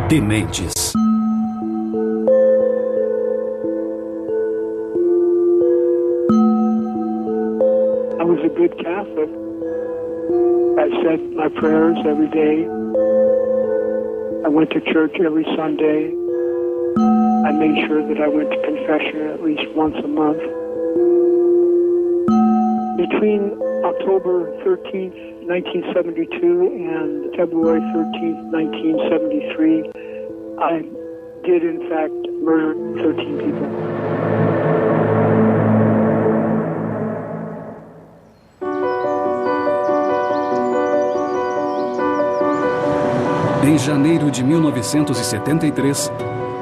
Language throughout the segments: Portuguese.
Dementes. I was a good Catholic. I said my prayers every day. I went to church every Sunday. I made sure that I went to confession at least once a month. Between October 13th, 1972 and February 13th, 1973, I did in fact murder 13 people. Em janeiro de 1973,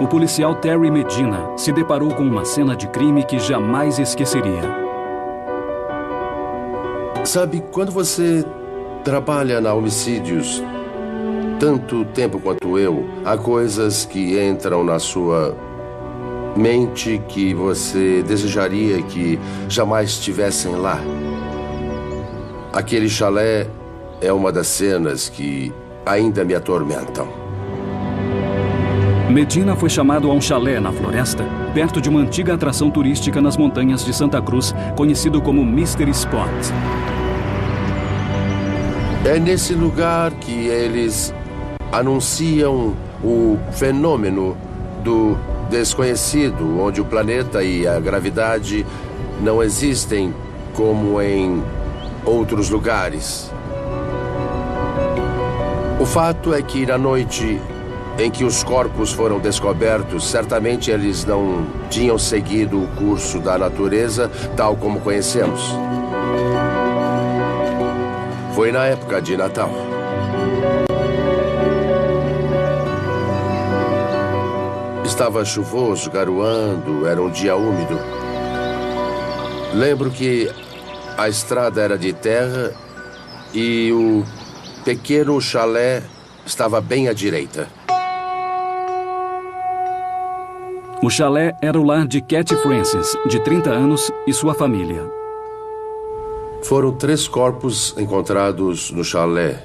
o policial Terry Medina se deparou com uma cena de crime que jamais esqueceria. Sabe, quando você trabalha na Homicídios tanto tempo quanto eu, há coisas que entram na sua mente que você desejaria que jamais estivessem lá. Aquele chalé é uma das cenas que ainda me atormentam. Medina foi chamado a um chalé na floresta, perto de uma antiga atração turística nas montanhas de Santa Cruz, conhecido como Mystery Spot. É nesse lugar que eles anunciam o fenômeno do desconhecido, onde o planeta e a gravidade não existem como em outros lugares. O fato é que na noite em que os corpos foram descobertos, certamente eles não tinham seguido o curso da natureza tal como conhecemos. Foi na época de Natal. Estava chuvoso, garoando, era um dia úmido. Lembro que a estrada era de terra e o pequeno chalé estava bem à direita. O chalé era o lar de Cat Francis, de 30 anos, e sua família. Foram 3 corpos encontrados no chalé.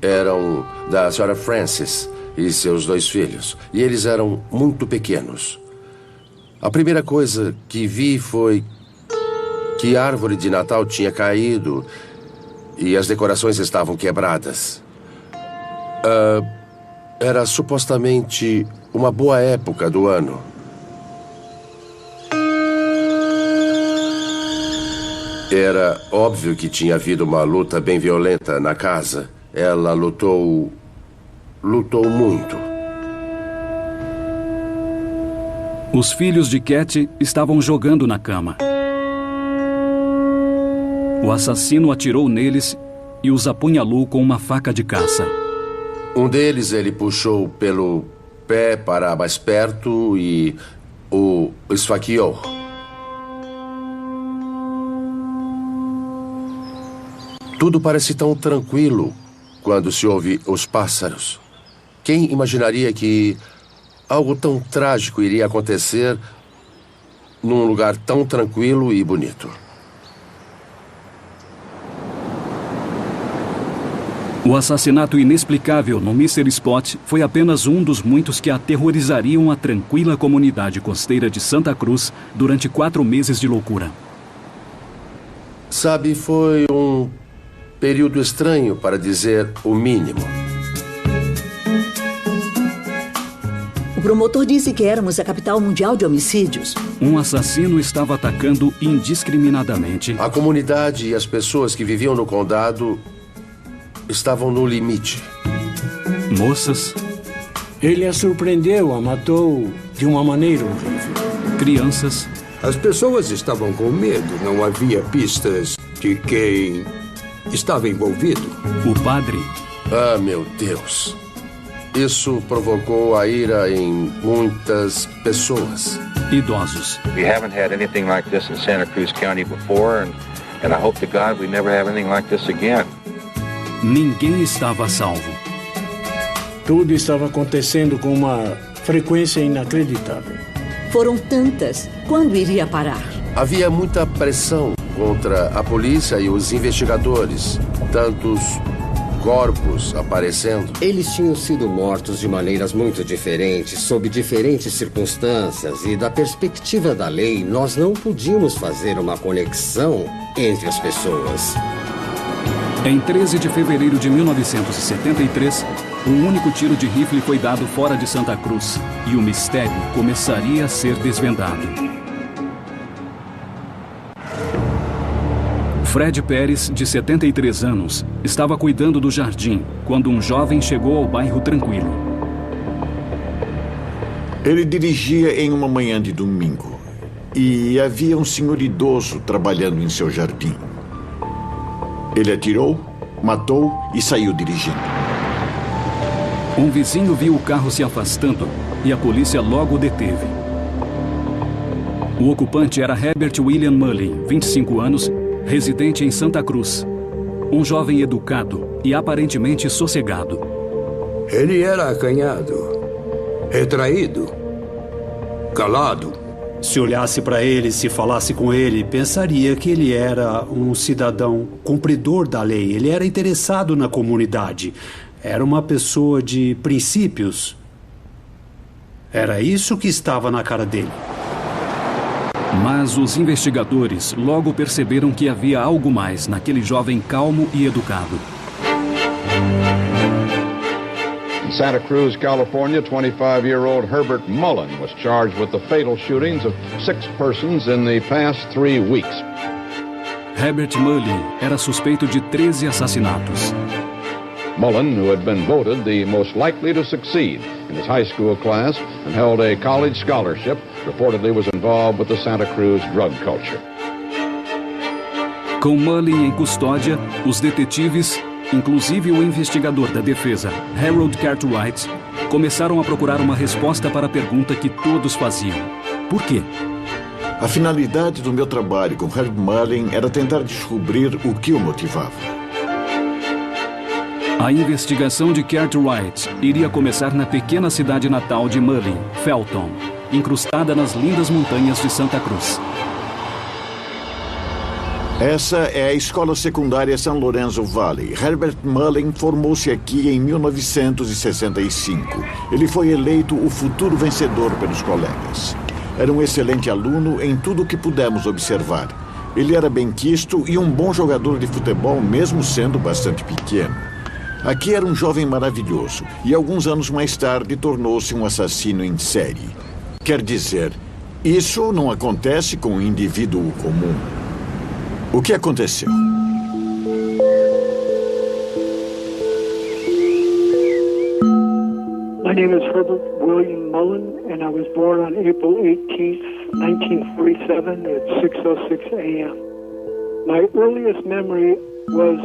Eram da senhora Francis e seus 2 filhos. E eles eram muito pequenos. A primeira coisa que vi foi que a árvore de Natal tinha caído e as decorações estavam quebradas. Era supostamente uma boa época do ano. Era óbvio que tinha havido uma luta bem violenta na casa. Ela lutou muito. Os filhos de Cat estavam jogando na cama. O assassino atirou neles e os apunhalou com uma faca de caça. Um deles ele puxou pelo pé para mais perto e o esfaqueou. Tudo parece tão tranquilo quando se ouve os pássaros. Quem imaginaria que algo tão trágico iria acontecer num lugar tão tranquilo e bonito? O assassinato inexplicável no Mystery Spot foi apenas um dos muitos que aterrorizariam a tranquila comunidade costeira de Santa Cruz durante 4 meses de loucura. Sabe, foi um período estranho, para dizer o mínimo. O promotor disse que éramos a capital mundial de homicídios. Um assassino estava atacando indiscriminadamente A comunidade e as pessoas que viviam no condado estavam no limite. moças, Ele a surpreendeu, a matou de uma maneira horrível. crianças, As pessoas estavam com medo, não havia pistas de quem estava envolvido. o padre, Ah, meu Deus. Isso provocou a ira em muitas pessoas. idosos. We haven't had anything like this in Santa Cruz County before, and I hope to God we never have anything like this again. Ninguém estava a salvo. Tudo estava acontecendo com uma frequência inacreditável. Foram tantas. Quando iria parar? Havia muita pressão contra a polícia e os investigadores. Tantos corpos aparecendo? Eles tinham sido mortos de maneiras muito diferentes, sob diferentes circunstâncias, e da perspectiva da lei, nós não podíamos fazer uma conexão entre as pessoas. Em 13 de fevereiro de 1973, um único tiro de rifle foi dado fora de Santa Cruz e o mistério começaria a ser desvendado. Fred Pérez, de 73 anos, estava cuidando do jardim quando um jovem chegou ao bairro Tranquilo. Ele dirigia em uma manhã de domingo e havia um senhor idoso trabalhando em seu jardim. Ele atirou, matou e saiu dirigindo. Um vizinho viu o carro se afastando e a polícia logo o deteve. O ocupante era Herbert William Mullin, 25 anos, residente em Santa Cruz. Um jovem educado e aparentemente sossegado. Ele era acanhado, retraído, calado. Se olhasse para ele, se falasse com ele, pensaria que ele era um cidadão cumpridor da lei. Ele era interessado na comunidade. Era uma pessoa de princípios. Era isso que estava na cara dele. Mas os investigadores logo perceberam que havia algo mais naquele jovem calmo e educado. In Santa Cruz, California, 25-year-old Herbert Mullin was charged with the fatal shootings of 6 persons in the past 3 weeks. Herbert Mullin era suspeito de 13 assassinatos. Mullin, who had been voted the most likely to succeed in his high school class and held a college scholarship, reportedly was involved with the Santa Cruz drug culture. Com Mullin em custódia, os detetives, inclusive o investigador da defesa, Harold Cartwright, começaram a procurar uma resposta para a pergunta que todos faziam. Por quê? A finalidade do meu trabalho com Herb Mullin era tentar descobrir o que o motivava. A investigação de Cartwright iria começar na pequena cidade natal de Mullin, Felton, incrustada nas lindas montanhas de Santa Cruz. Essa é a escola secundária San Lorenzo Valley. Herbert Mullin formou-se aqui em 1965. Ele foi eleito o futuro vencedor pelos colegas. Era um excelente aluno em tudo o que pudemos observar. Ele era benquisto e um bom jogador de futebol, mesmo sendo bastante pequeno. Aqui era um jovem maravilhoso e alguns anos mais tarde tornou-se um assassino em série. Quer dizer, isso não acontece com um indivíduo comum. O que aconteceu? My name is Herbert William Mullin, and I was born on April 18th, 1947 at 6:06 a.m. My earliest memory was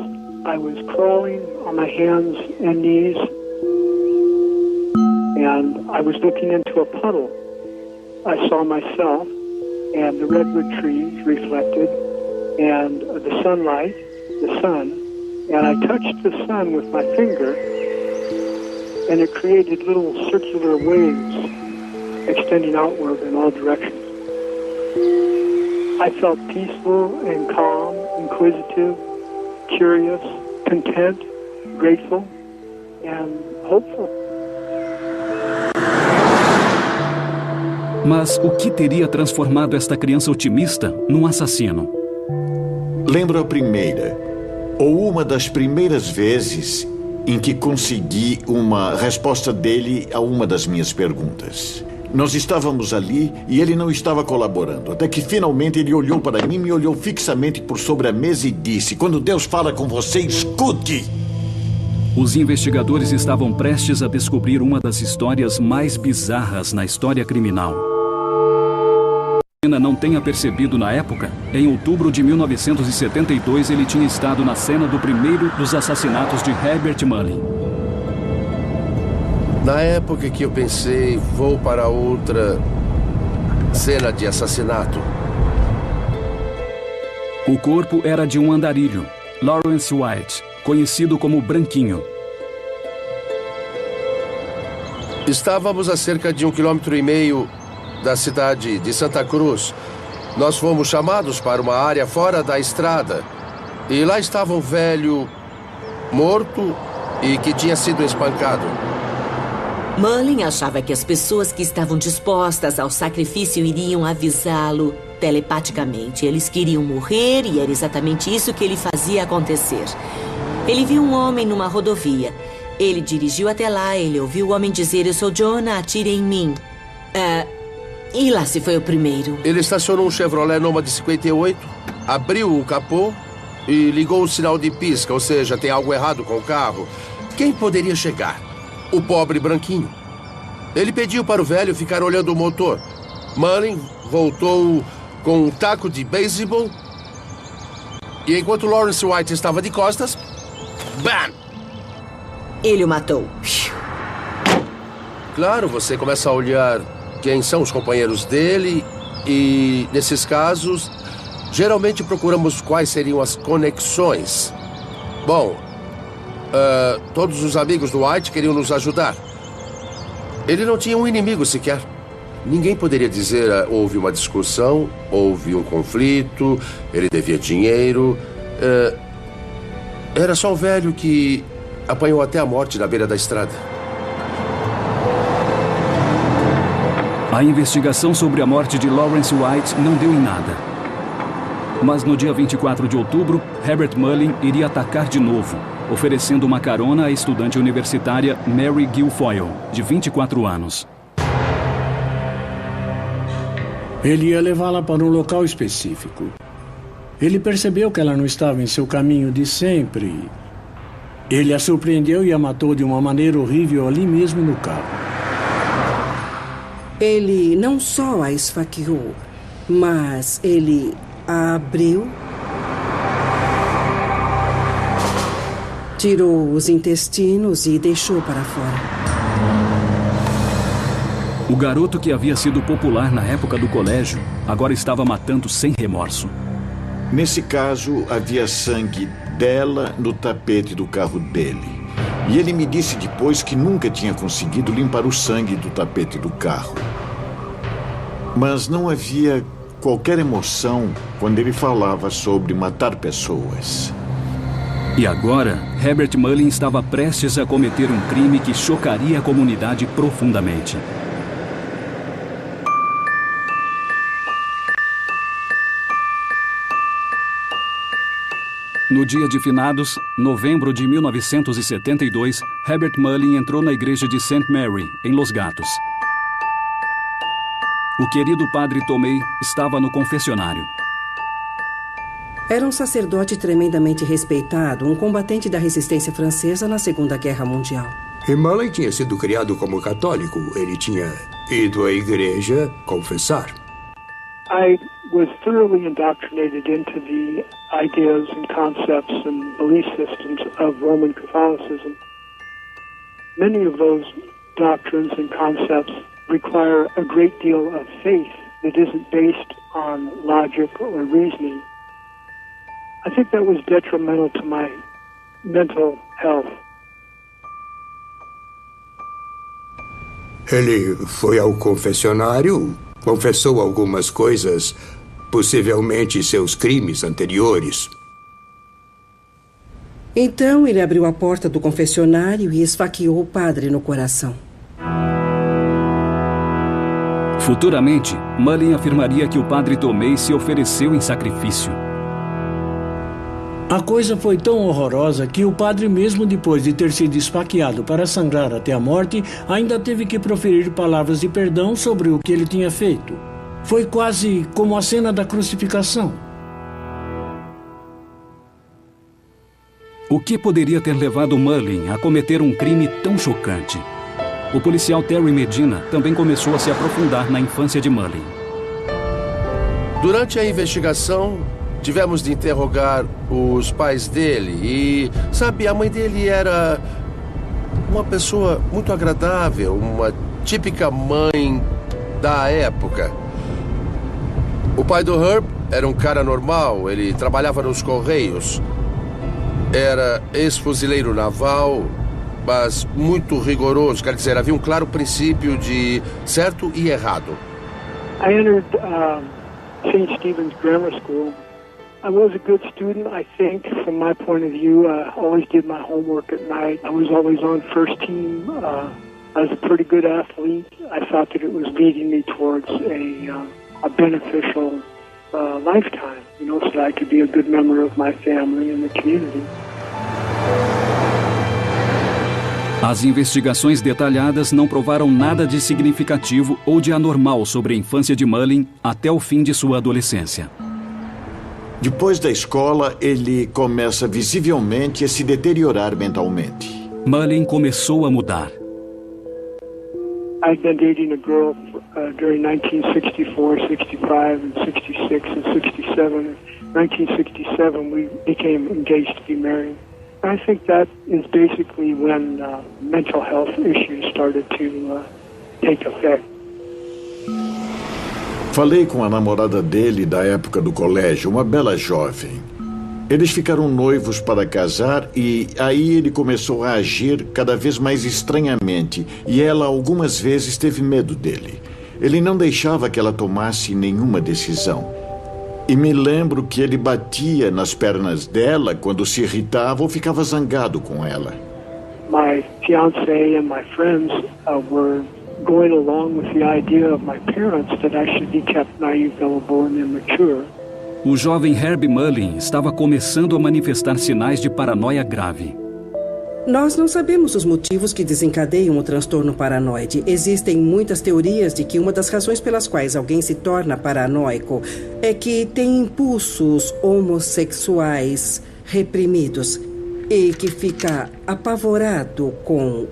I was crawling on my hands and knees, and I was looking into a puddle. I saw myself and the redwood trees reflected, and the sunlight, the sun, and I touched the sun with my finger, and it created little circular waves extending outward in all directions. I felt peaceful and calm, inquisitive, curious, content, grateful, and hopeful. Mas o que teria transformado esta criança otimista num assassino? Lembro a primeira, ou uma das primeiras vezes em que consegui uma resposta dele a uma das minhas perguntas. Nós estávamos ali e ele não estava colaborando, até que finalmente ele olhou para mim, me olhou fixamente por sobre a mesa e disse: "Quando Deus fala com você, escute!" Os investigadores estavam prestes a descobrir uma das histórias mais bizarras na história criminal. Não tenha percebido na época, em outubro de 1972 ele tinha estado na cena do primeiro dos assassinatos de Herbert Mullin. Na época que eu pensei, vou para outra cena de assassinato. O corpo era de um andarilho, Lawrence White, conhecido como Branquinho. Estávamos a cerca de 1,5 km da cidade de Santa Cruz. Nós fomos chamados para uma área fora da estrada. E lá estava um velho morto e que tinha sido espancado. Mullin achava que as pessoas que estavam dispostas ao sacrifício iriam avisá-lo telepaticamente. Eles queriam morrer e era exatamente isso que ele fazia acontecer. Ele viu um homem numa rodovia. Ele dirigiu até lá, ele ouviu o homem dizer: "Eu sou Jonah, atire em mim." E lá se foi o primeiro. Ele estacionou um Chevrolet Noma de 58, abriu o capô e ligou o sinal de pisca, ou seja, tem algo errado com o carro. Quem poderia chegar? O pobre branquinho. Ele pediu para o velho ficar olhando o motor. Mullin voltou com um taco de beisebol e enquanto Lawrence White estava de costas, bam! Ele o matou. Claro, você começa a olhar quem são os companheiros dele e, nesses casos, geralmente procuramos quais seriam as conexões. Bom, todos os amigos do White queriam nos ajudar. Ele não tinha um inimigo sequer. Ninguém poderia dizer houve uma discussão, houve um conflito, ele devia dinheiro. Era só o velho que apanhou até a morte na beira da estrada. A investigação sobre a morte de Lawrence White não deu em nada. Mas no dia 24 de outubro, Herbert Mullin iria atacar de novo, oferecendo uma carona à estudante universitária Mary Guilfoyle, de 24 anos. Ele ia levá-la para um local específico. Ele percebeu que ela não estava em seu caminho de sempre. Ele a surpreendeu e a matou de uma maneira horrível ali mesmo no carro. Ele não só a esfaqueou, mas ele a abriu, tirou os intestinos e deixou para fora. O garoto que havia sido popular na época do colégio agora estava matando sem remorso. Nesse caso, havia sangue dela no tapete do carro dele. E ele me disse depois que nunca tinha conseguido limpar o sangue do tapete do carro. Mas não havia qualquer emoção quando ele falava sobre matar pessoas. E agora, Herbert Mullin estava prestes a cometer um crime que chocaria a comunidade profundamente. No dia de finados, novembro de 1972, Herbert Mullin entrou na igreja de St. Mary, em Los Gatos. O querido padre Tomei estava no confessionário. Era um sacerdote tremendamente respeitado, um combatente da resistência francesa na Segunda Guerra Mundial. E Mullin tinha sido criado como católico. Ele tinha ido à igreja confessar. I was thoroughly indoctrinated into the ideas and concepts and belief systems of Roman Catholicism. Many of those doctrines and concepts require a great deal of faith that isn't based on logic or reasoning. I think that was detrimental to my mental health. Ele foi ao confessionário, confessou algumas coisas, possivelmente seus crimes anteriores. Então ele abriu a porta do confessionário e esfaqueou o padre no coração. Futuramente, Mullin afirmaria que o padre Tomei se ofereceu em sacrifício. A coisa foi tão horrorosa que o padre, mesmo depois de ter sido esfaqueado para sangrar até a morte, ainda teve que proferir palavras de perdão sobre o que ele tinha feito. Foi quase como a cena da crucificação. O que poderia ter levado Mullin a cometer um crime tão chocante? O policial Terry Medina também começou a se aprofundar na infância de Mullin. Durante a investigação, tivemos de interrogar os pais dele e, sabe, a mãe dele era uma pessoa muito agradável, uma típica mãe da época. O pai do Herb era um cara normal, ele trabalhava nos Correios. Era ex-fuzileiro naval, mas muito rigoroso. Quer dizer, havia um claro princípio de certo e errado. I entered St. Stephen's Grammar School I was a good student, I think, from my point of view. I always did my homework at night. I was always on first team. I was a pretty good athlete. I thought that it was leading me towards a beneficial lifetime, so that I could be a good member of my family and the community. As investigações detalhadas não provaram nada de significativo ou de anormal sobre a infância de Mullin até o fim de sua adolescência. Depois da escola, ele começa visivelmente a se deteriorar mentalmente. Mullin começou a mudar. I'd been dating a girl during 1964, 65, and 66, and 67. In 1967, we became engaged to be married. I think that is basically when mental health issues started to take effect. Falei com a namorada dele da época do colégio, uma bela jovem. Eles ficaram noivos para casar e aí ele começou a agir cada vez mais estranhamente e ela algumas vezes teve medo dele. Ele não deixava que ela tomasse nenhuma decisão. E me lembro que ele batia nas pernas dela quando se irritava ou ficava zangado com ela. My fiancé and my friends were going along with the idea of my parents that I should be kept naive, gullible and immature. O jovem Herbie Mullin estava começando a manifestar sinais de paranoia grave. Nós não sabemos os motivos que desencadeiam o transtorno paranoide. Existem muitas teorias de que uma das razões pelas quais alguém se torna paranoico é que tem impulsos homossexuais reprimidos e que fica apavorado com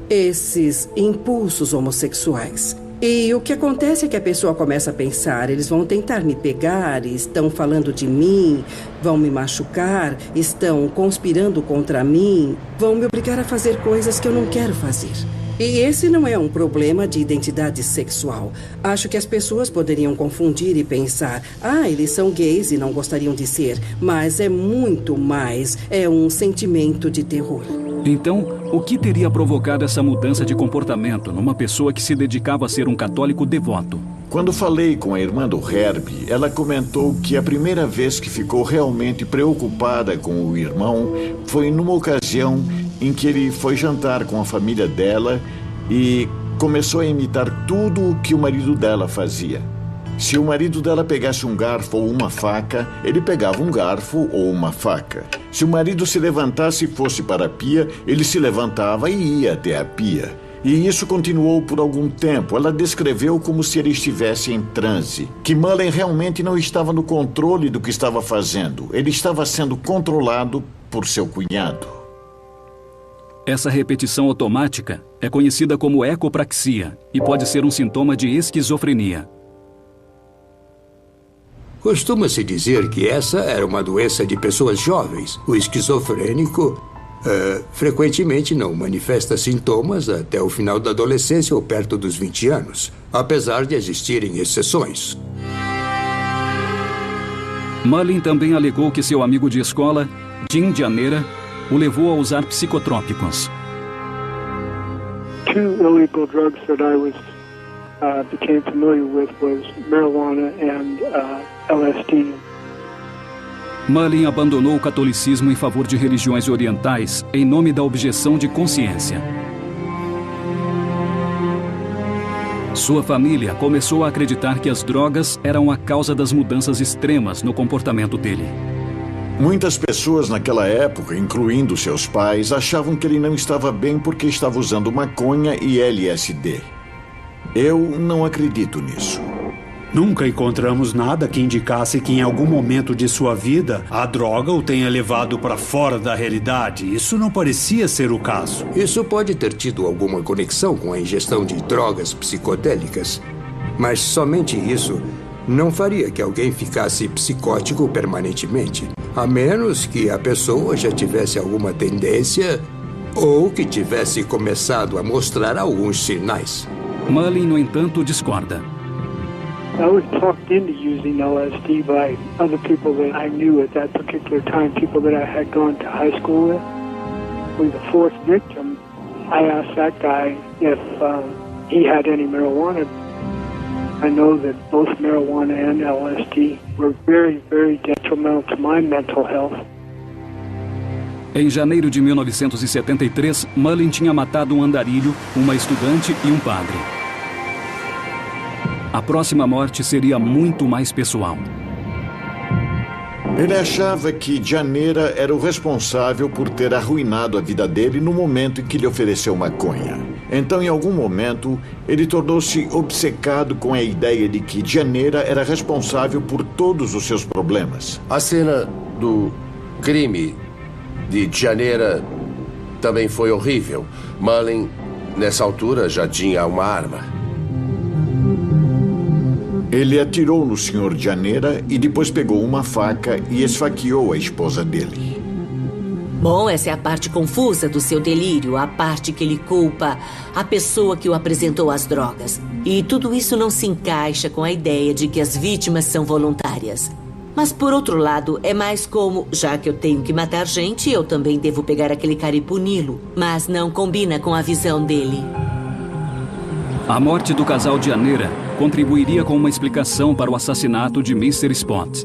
esses impulsos homossexuais. E o que acontece é que a pessoa começa a pensar, eles vão tentar me pegar, estão falando de mim, vão me machucar, estão conspirando contra mim, vão me obrigar a fazer coisas que eu não quero fazer. E esse não é um problema de identidade sexual. Acho que as pessoas poderiam confundir e pensar, eles são gays e não gostariam de ser, mas é muito mais, é um sentimento de terror. Então, o que teria provocado essa mudança de comportamento numa pessoa que se dedicava a ser um católico devoto? Quando falei com a irmã do Herbie, ela comentou que a primeira vez que ficou realmente preocupada com o irmão foi numa ocasião em que ele foi jantar com a família dela e começou a imitar tudo o que o marido dela fazia. Se o marido dela pegasse um garfo ou uma faca, ele pegava um garfo ou uma faca. Se o marido se levantasse e fosse para a pia, ele se levantava e ia até a pia. E isso continuou por algum tempo. Ela descreveu como se ele estivesse em transe, que Mullin realmente não estava no controle do que estava fazendo. Ele estava sendo controlado por seu cunhado. Essa repetição automática é conhecida como ecopraxia e pode ser um sintoma de esquizofrenia. Costuma-se dizer que essa era uma doença de pessoas jovens. O esquizofrênico frequentemente não manifesta sintomas até o final da adolescência ou perto dos 20 anos, apesar de existirem exceções. Mullin também alegou que seu amigo de escola, Jim Dianera, o levou a usar psicotrópicos. Two illegal drugs that I became familiar with was marijuana and LSD. Mullin abandonou o catolicismo em favor de religiões orientais em nome da objeção de consciência. Sua família começou a acreditar que as drogas eram a causa das mudanças extremas no comportamento dele. Muitas pessoas naquela época, incluindo seus pais, achavam que ele não estava bem porque estava usando maconha e LSD. Eu não acredito nisso. Nunca encontramos nada que indicasse que em algum momento de sua vida a droga o tenha levado para fora da realidade. Isso não parecia ser o caso. Isso pode ter tido alguma conexão com a ingestão de drogas psicodélicas, mas somente isso não faria que alguém ficasse psicótico permanentemente, a menos que a pessoa já tivesse alguma tendência ou que tivesse começado a mostrar alguns sinais. Mullin, no entanto, discorda. I was talked into using LSD by other people that I knew at that particular time, people that I had gone to high school with. With the fourth victim, I asked that guy if he had any marijuana. I know that both marijuana and LSD were very, very detrimental to my mental health. Em janeiro de 1973, Mullin tinha matado um andarilho, uma estudante e um padre. A próxima morte seria muito mais pessoal. Ele achava que Janera era o responsável por ter arruinado a vida dele no momento em que lhe ofereceu maconha. Então, em algum momento, ele tornou-se obcecado com a ideia de que Janera era responsável por todos os seus problemas. A cena do crime de Janera também foi horrível. Mullin, nessa altura, já tinha uma arma. Ele atirou no Sr. Janera e depois pegou uma faca e esfaqueou a esposa dele. Bom, essa é a parte confusa do seu delírio, a parte que ele culpa a pessoa que o apresentou às drogas. E tudo isso não se encaixa com a ideia de que as vítimas são voluntárias. Mas, por outro lado, é mais como, já que eu tenho que matar gente, eu também devo pegar aquele cara e puni-lo. Mas não combina com a visão dele. A morte do casal Janera contribuiria com uma explicação para o assassinato de Mr. Spot.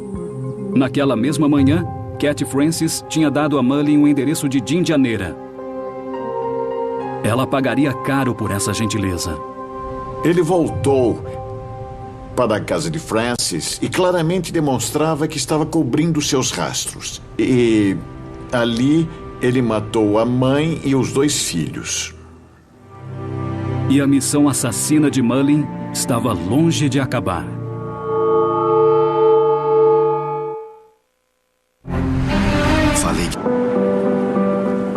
Naquela mesma manhã, Cat Francis tinha dado a Mullin o endereço de Jim Janera. Ela pagaria caro por essa gentileza. Ele voltou para a casa de Francis e claramente demonstrava que estava cobrindo seus rastros. E ali ele matou a mãe e os 2 filhos. E a missão assassina de Mullin estava longe de acabar.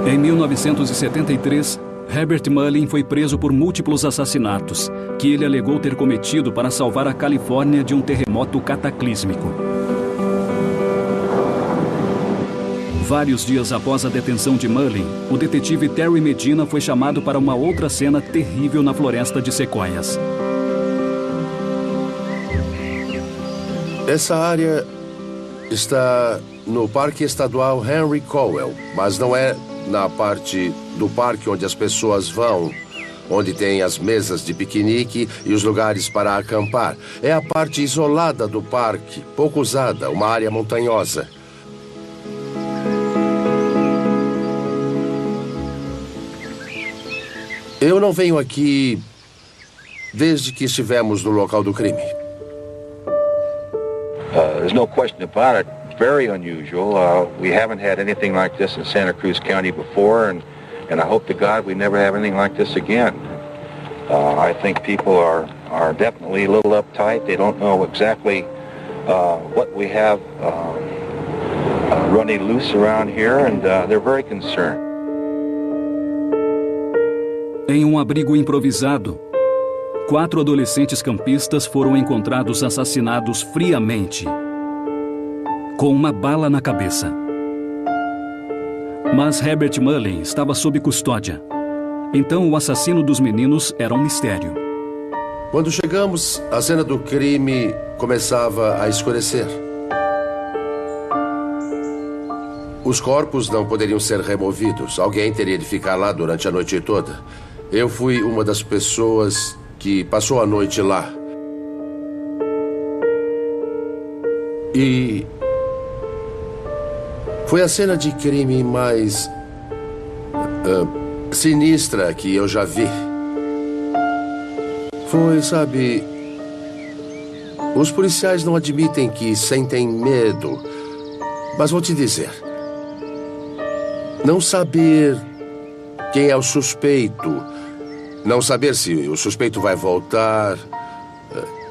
Em 1973, Herbert Mullin foi preso por múltiplos assassinatos que ele alegou ter cometido para salvar a Califórnia de um terremoto cataclísmico. Vários dias após a detenção de Mullin, o detetive Terry Medina foi chamado para uma outra cena terrível na floresta de sequoias. Essa área está no Parque Estadual Henry Cowell, mas não é na parte do parque onde as pessoas vão, onde tem as mesas de piquenique e os lugares para acampar. É a parte isolada do parque, pouco usada, uma área montanhosa. Eu não venho aqui desde que estivemos no local do crime. There's no question about it. It's very unusual. We haven't had anything like this in Santa Cruz County before, and I hope to God we never have anything like this again. I think people are definitely a little uptight. They don't know exactly what we have running loose around here, and they're very concerned. Em um abrigo improvisado, 4 adolescentes campistas foram encontrados assassinados friamente, com uma bala na cabeça. Mas Herbert Mullin estava sob custódia. Então o assassino dos meninos era um mistério. Quando chegamos, a cena do crime começava a escurecer. Os corpos não poderiam ser removidos. Alguém teria de ficar lá durante a noite toda. Eu fui uma das pessoas que passou a noite lá. E foi a cena de crime mais sinistra que eu já vi. Foi, sabe, os policiais não admitem que sentem medo. Mas vou te dizer, não saber quem é o suspeito, não saber se o suspeito vai voltar.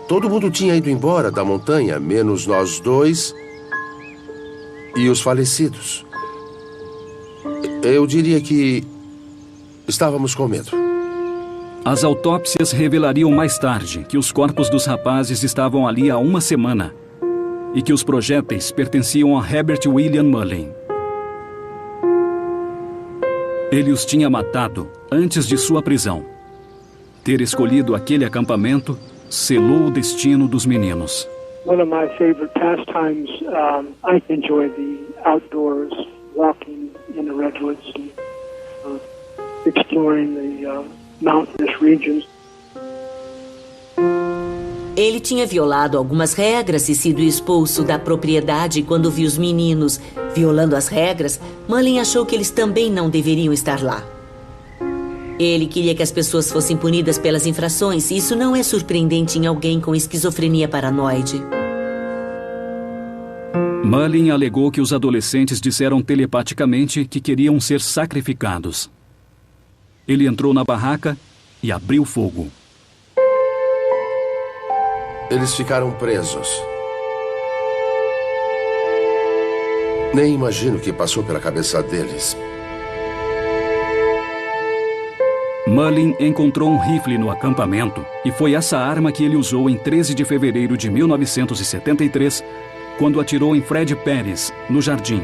Todo mundo tinha ido embora da montanha, menos nós 2 e os falecidos. Eu diria que estávamos com medo. As autópsias revelariam mais tarde que os corpos dos rapazes estavam ali há uma semana e que os projéteis pertenciam a Herbert William Mullin. Ele os tinha matado antes de sua prisão. Ter escolhido aquele acampamento selou o destino dos meninos. One of my favorite pastimes, I enjoy the outdoors, walking in the redwoods and exploring the mountainous regions. Ele Ele tinha violado algumas regras e sido expulso da propriedade quando viu os meninos violando as regras. Mullin achou que eles também não deveriam estar lá. Ele queria que as pessoas fossem punidas pelas infrações, e isso não é surpreendente em alguém com esquizofrenia paranoide. Mullin alegou que os adolescentes disseram telepaticamente que queriam ser sacrificados. Ele entrou na barraca e abriu fogo. Eles ficaram presos. Nem imagino o que passou pela cabeça deles. Mullin encontrou um rifle no acampamento e foi essa arma que ele usou em 13 de fevereiro de 1973, quando atirou em Fred Perez, no jardim.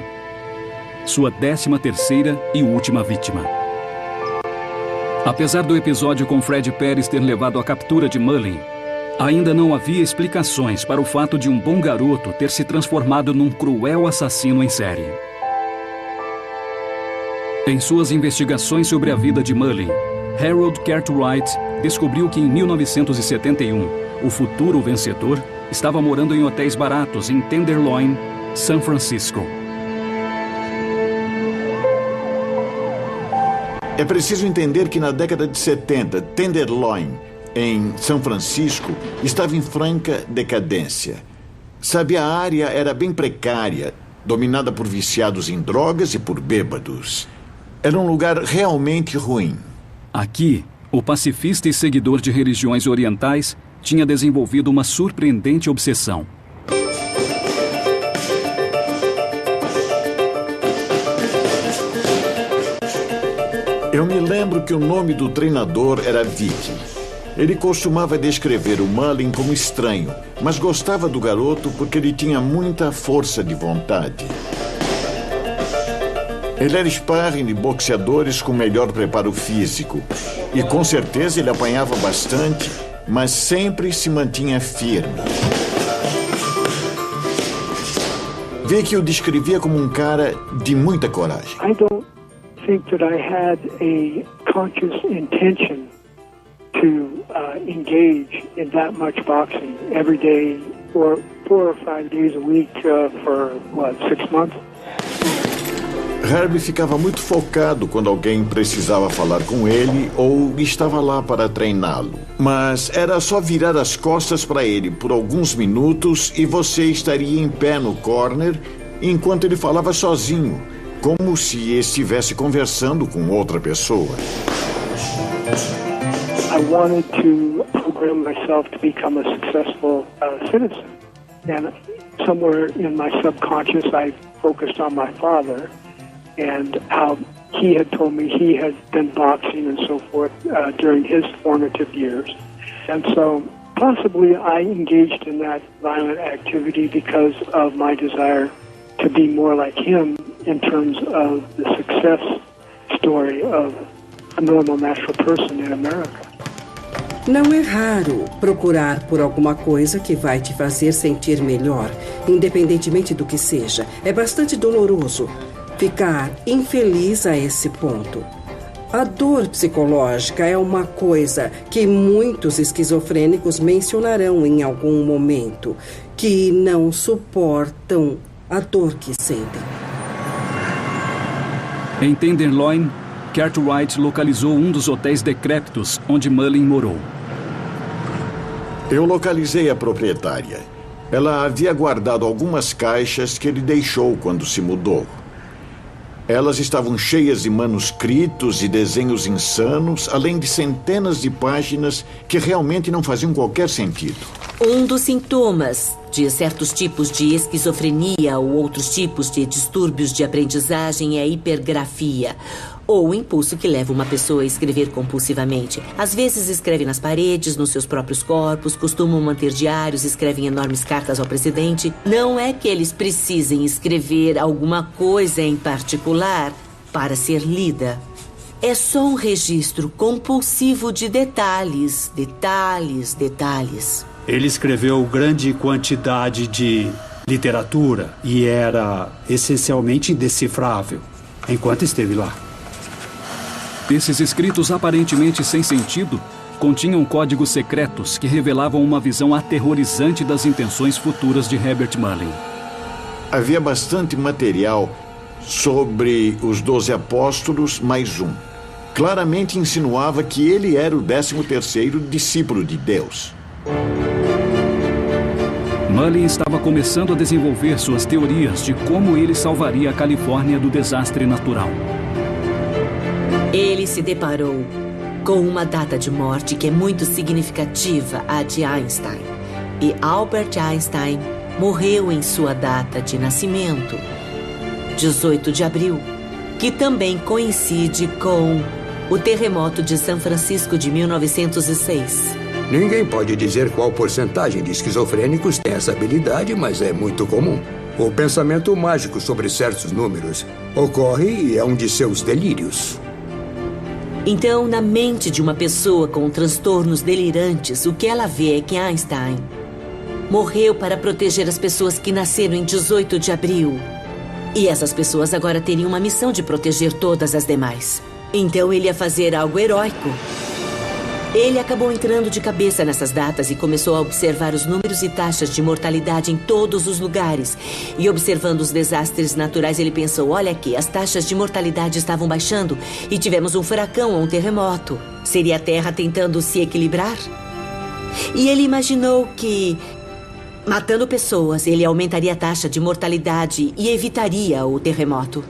Sua 13ª e última vítima. Apesar do episódio com Fred Perez ter levado à captura de Mullin, ainda não havia explicações para o fato de um bom garoto ter se transformado num cruel assassino em série. Em suas investigações sobre a vida de Mullin, Harold Cartwright descobriu que em 1971, o futuro vencedor estava morando em hotéis baratos em Tenderloin, São Francisco. É preciso entender que na década de 70, Tenderloin, em São Francisco, estava em franca decadência. Sabe, a área era bem precária, dominada por viciados em drogas e por bêbados. Era um lugar realmente ruim. Aqui, o pacifista e seguidor de religiões orientais tinha desenvolvido uma surpreendente obsessão. Eu me lembro que o nome do treinador era Vicky. Ele costumava descrever o Mullin como estranho, mas gostava do garoto porque ele tinha muita força de vontade. Ele era sparring de boxeadores com melhor preparo físico. E com certeza ele apanhava bastante, mas sempre se mantinha firme. Vicky o descrevia como um cara de muita coragem. I don't think that I had a conscious intention to engage in that much boxing every day or 4 or 5 days a week for, 6 months? Herbie ficava muito focado quando alguém precisava falar com ele ou estava lá para treiná-lo. Mas era só virar as costas para ele por alguns minutos e você estaria em pé no corner enquanto ele falava sozinho, como se estivesse conversando com outra pessoa. I wanted to program myself to become a successful citizen. And somewhere in my subconscious I focused on my father and how he had told me he had been boxing and so forth during his formative years. And so possibly I engaged in that violent activity because of my desire to be more like him in terms of the success story of a normal natural person in America. Não é raro procurar por alguma coisa que vai te fazer sentir melhor, independentemente do que seja. É bastante doloroso ficar infeliz a esse ponto. A dor psicológica é uma coisa que muitos esquizofrênicos mencionarão em algum momento, que não suportam a dor que sentem. Em Tenderloin, Cartwright localizou um dos hotéis decrépitos onde Mullin morou. Eu localizei a proprietária. Ela havia guardado algumas caixas que ele deixou quando se mudou. Elas estavam cheias de manuscritos e desenhos insanos, além de centenas de páginas que realmente não faziam qualquer sentido. Um dos sintomas de certos tipos de esquizofrenia ou outros tipos de distúrbios de aprendizagem é a hipergrafia, ou o impulso que leva uma pessoa a escrever compulsivamente. Às vezes escrevem nas paredes, nos seus próprios corpos, costumam manter diários, escrevem enormes cartas ao presidente. Não é que eles precisem escrever alguma coisa em particular para ser lida. É só um registro compulsivo de detalhes, detalhes, detalhes. Ele escreveu grande quantidade de literatura e era essencialmente indecifrável enquanto esteve lá. Esses escritos aparentemente sem sentido continham códigos secretos que revelavam uma visão aterrorizante das intenções futuras de Herbert Mullin. Havia bastante material sobre os 12 apóstolos mais um. Claramente insinuava que ele era o 13º discípulo de Deus. Mullin estava começando a desenvolver suas teorias de como ele salvaria a Califórnia do desastre natural. Ele se deparou com uma data de morte que é muito significativa, a de Einstein. E Albert Einstein morreu em sua data de nascimento, 18 de abril, que também coincide com o terremoto de São Francisco de 1906. Ninguém pode dizer qual porcentagem de esquizofrênicos tem essa habilidade, mas é muito comum. O pensamento mágico sobre certos números ocorre e é um de seus delírios. Então, na mente de uma pessoa com transtornos delirantes, o que ela vê é que Einstein morreu para proteger as pessoas que nasceram em 18 de abril. E essas pessoas agora teriam uma missão de proteger todas as demais. Então ele ia fazer algo heróico. Ele acabou entrando de cabeça nessas datas e começou a observar os números e taxas de mortalidade em todos os lugares. E observando os desastres naturais, ele pensou, olha aqui, as taxas de mortalidade estavam baixando e tivemos um furacão ou um terremoto. Seria a Terra tentando se equilibrar? E ele imaginou que, matando pessoas, ele aumentaria a taxa de mortalidade e evitaria o terremoto.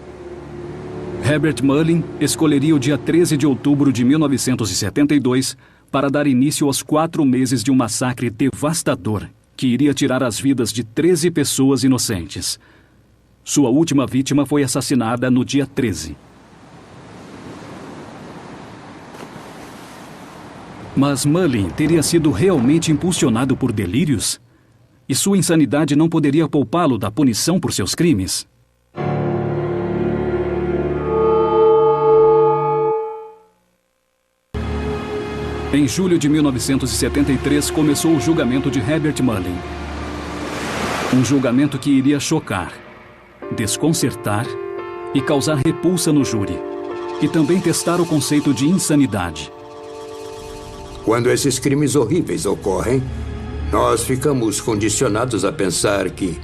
Herbert Mullin escolheria o dia 13 de outubro de 1972 para dar início aos 4 meses de um massacre devastador que iria tirar as vidas de 13 pessoas inocentes. Sua última vítima foi assassinada no dia 13. Mas Mullin teria sido realmente impulsionado por delírios? E sua insanidade não poderia poupá-lo da punição por seus crimes? Em julho de 1973, começou o julgamento de Herbert Mullin. Um julgamento que iria chocar, desconcertar e causar repulsa no júri. E também testar o conceito de insanidade. Quando esses crimes horríveis ocorrem, nós ficamos condicionados a pensar que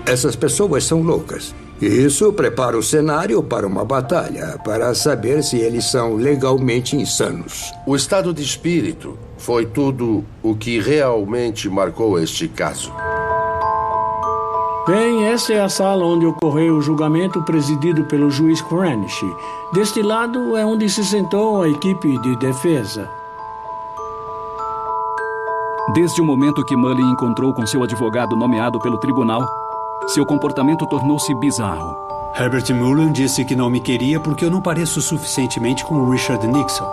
essas pessoas são loucas. E isso prepara o cenário para uma batalha, para saber se eles são legalmente insanos. O estado de espírito foi tudo o que realmente marcou este caso. Bem, essa é a sala onde ocorreu o julgamento presidido pelo juiz Cranish. Deste lado é onde se sentou a equipe de defesa. Desde o momento que Mullin encontrou com seu advogado nomeado pelo tribunal, seu comportamento tornou-se bizarro. Herbert Mullin disse que não me queria porque eu não pareço suficientemente com o Richard Nixon.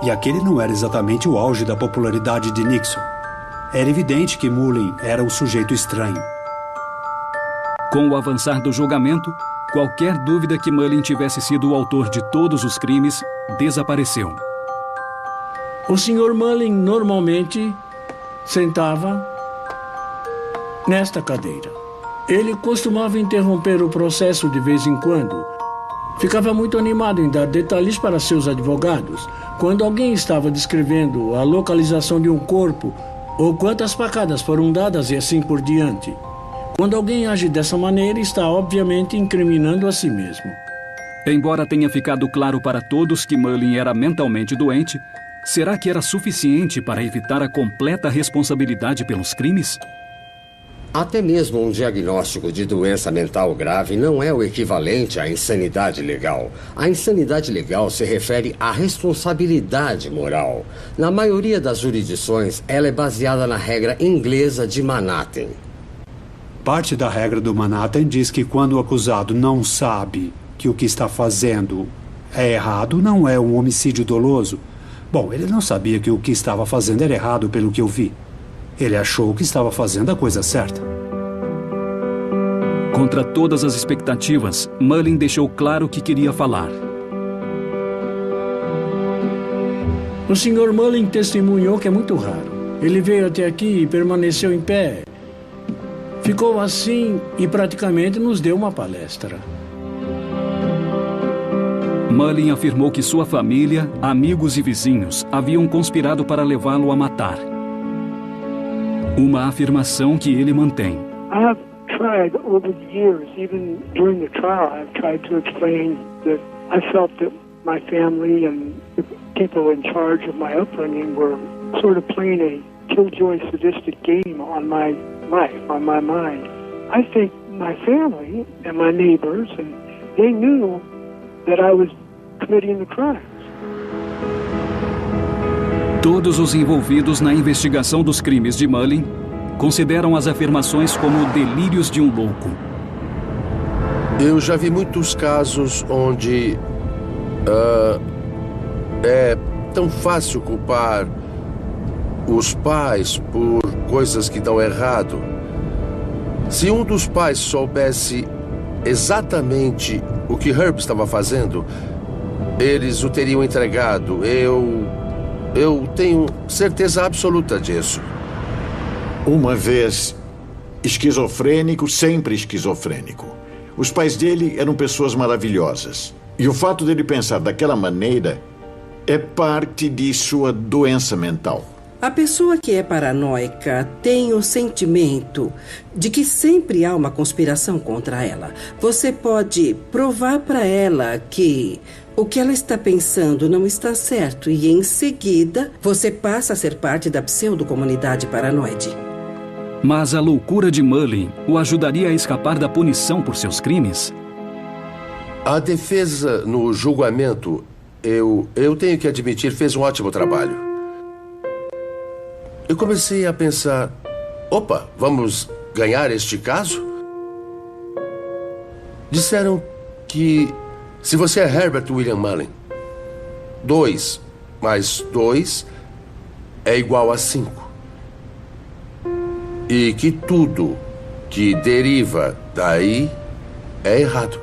E aquele não era exatamente o auge da popularidade de Nixon. Era evidente que Mullin era um sujeito estranho. Com o avançar do julgamento, qualquer dúvida que Mullin tivesse sido o autor de todos os crimes desapareceu. O Sr. Mullin normalmente sentava nesta cadeira. Ele costumava interromper o processo de vez em quando. Ficava muito animado em dar detalhes para seus advogados. Quando alguém estava descrevendo a localização de um corpo ou quantas facadas foram dadas e assim por diante. Quando alguém age dessa maneira, está obviamente incriminando a si mesmo. Embora tenha ficado claro para todos que Mullin era mentalmente doente, será que era suficiente para evitar a completa responsabilidade pelos crimes? Até mesmo um diagnóstico de doença mental grave não é o equivalente à insanidade legal. A insanidade legal se refere à responsabilidade moral. Na maioria das jurisdições, ela é baseada na regra inglesa de Manhattan. Parte da regra do Manhattan diz que quando o acusado não sabe que o que está fazendo é errado, não é um homicídio doloso. Bom, ele não sabia que o que estava fazendo era errado pelo que eu vi. Ele achou que estava fazendo a coisa certa. Contra todas as expectativas, Mullin deixou claro que queria falar. O Sr. Mullin testemunhou que é muito raro. Ele veio até aqui e permaneceu em pé. Ficou assim e praticamente nos deu uma palestra. Mullin afirmou que sua família, amigos e vizinhos haviam conspirado para levá-lo a matar. Uma afirmação que ele mantém. I have tried over the years, even during the trial, I've tried to explain that I felt that my family and the people in charge of my upbringing were sort of playing a killjoy sadistic game on my life, on my mind. I think my family and my neighbors, and they knew that I was committing the crimes. Todos os envolvidos na investigação dos crimes de Mullin consideram as afirmações como delírios de um louco. Eu já vi muitos casos onde é tão fácil culpar os pais por coisas que dão errado. Se um dos pais soubesse exatamente o que Herb estava fazendo, eles o teriam entregado. Eu tenho certeza absoluta disso. Uma vez esquizofrênico, sempre esquizofrênico. Os pais dele eram pessoas maravilhosas. E o fato dele pensar daquela maneira é parte de sua doença mental. A pessoa que é paranoica tem o sentimento de que sempre há uma conspiração contra ela. Você pode provar para ela que o que ela está pensando não está certo e, em seguida, você passa a ser parte da pseudo-comunidade paranoide. Mas a loucura de Mullin o ajudaria a escapar da punição por seus crimes? A defesa no julgamento, eu tenho que admitir, fez um ótimo trabalho. Eu comecei a pensar, opa, vamos ganhar este caso? Disseram que se você é Herbert William Mullin, 2 mais 2 é igual a 5. E que tudo que deriva daí é errado.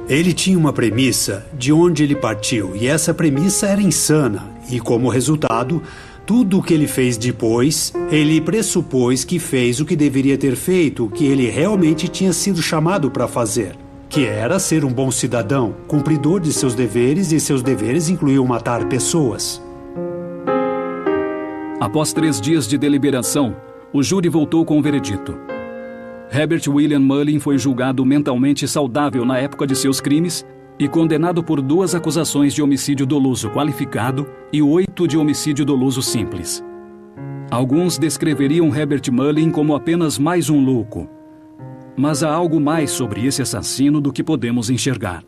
Ele tinha uma premissa de onde ele partiu, e essa premissa era insana. E como resultado, tudo o que ele fez depois, ele pressupôs que fez o que deveria ter feito, o que ele realmente tinha sido chamado para fazer, que era ser um bom cidadão, cumpridor de seus deveres, e seus deveres incluíam matar pessoas. Após 3 dias de deliberação, o júri voltou com o veredito. Herbert William Mullin foi julgado mentalmente saudável na época de seus crimes e condenado por 2 acusações de homicídio doloso qualificado e 8 de homicídio doloso simples. Alguns descreveriam Herbert Mullin como apenas mais um louco. Mas há algo mais sobre esse assassino do que podemos enxergar.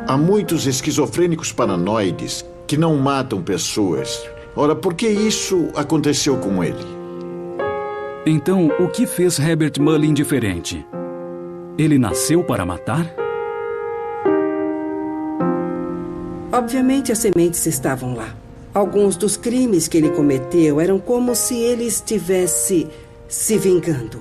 Há muitos esquizofrênicos paranoides que não matam pessoas. Ora, por que isso aconteceu com ele? Então, o que fez Herbert Mullin diferente? Ele nasceu para matar? Obviamente, as sementes estavam lá. Alguns dos crimes que ele cometeu eram como se ele estivesse se vingando.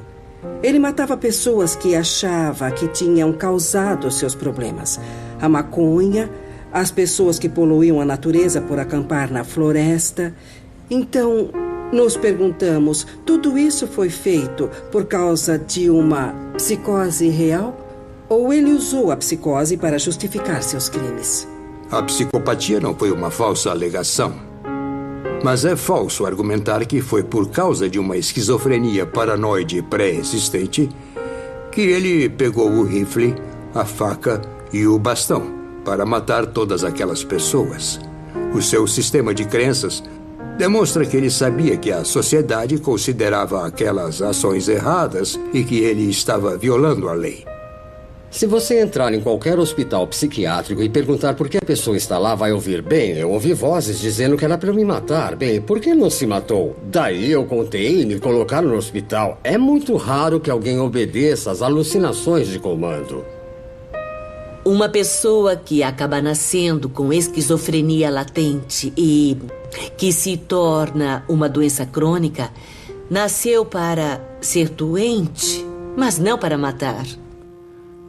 Ele matava pessoas que achava que tinham causado seus problemas. A maconha, as pessoas que poluíam a natureza por acampar na floresta. Então, nos perguntamos, tudo isso foi feito por causa de uma psicose real? Ou ele usou a psicose para justificar seus crimes? A psicopatia não foi uma falsa alegação. Mas é falso argumentar que foi por causa de uma esquizofrenia paranoide pré-existente que ele pegou o rifle, a faca e o bastão para matar todas aquelas pessoas. O seu sistema de crenças demonstra que ele sabia que a sociedade considerava aquelas ações erradas e que ele estava violando a lei. Se você entrar em qualquer hospital psiquiátrico e perguntar por que a pessoa está lá, vai ouvir: bem, eu ouvi vozes dizendo que era para me matar. Bem, por que não se matou? Daí eu contei e me colocaram no hospital. É muito raro que alguém obedeça às alucinações de comando. Uma pessoa que acaba nascendo com esquizofrenia latente e que se torna uma doença crônica, nasceu para ser doente, mas não para matar.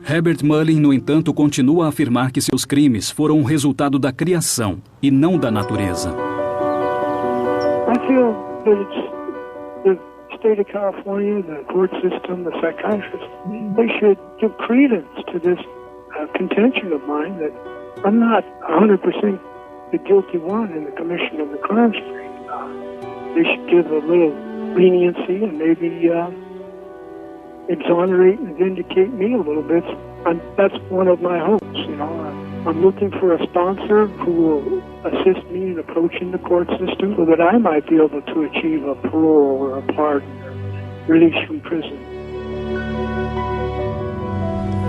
Herbert Mullin, no entanto, continua a afirmar que seus crimes foram um resultado da criação e não da natureza. I feel that it's the state of California, the court system, the psychiatrists, they should give credence to this contention of mine that I'm not 100% the guilty one in the commission of the crime spree. They should give a little leniency and maybe exonerate and vindicate me a little bit. That's one of my hopes, you know. I'm looking for a sponsor who will assist me in approaching the court system so that I might be able to achieve a parole or a pardon or release from prison.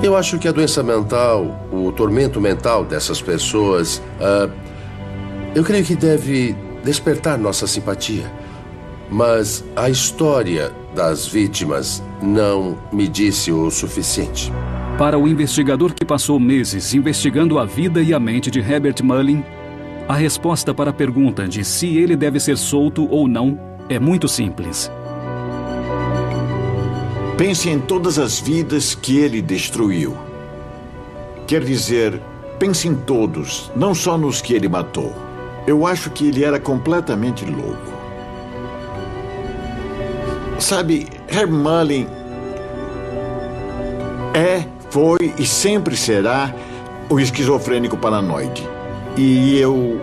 Eu acho que a doença mental, o tormento mental dessas pessoas, eu creio que deve despertar nossa simpatia. Mas a história das vítimas não me disse o suficiente. Para o investigador que passou meses investigando a vida e a mente de Herbert Mullin, a resposta para a pergunta de se ele deve ser solto ou não é muito simples. Pense em todas as vidas que ele destruiu. Quer dizer, pense em todos, não só nos que ele matou. Eu acho que ele era completamente louco. Sabe, Herb Mullin foi e sempre será o esquizofrênico paranoide. E eu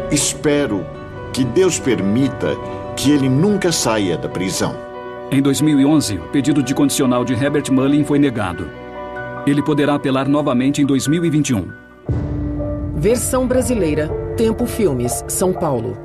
espero que Deus permita que ele nunca saia da prisão. Em 2011, o pedido de condicional de Herbert Mullin foi negado. Ele poderá apelar novamente em 2021. Versão brasileira, Tempo Filmes, São Paulo.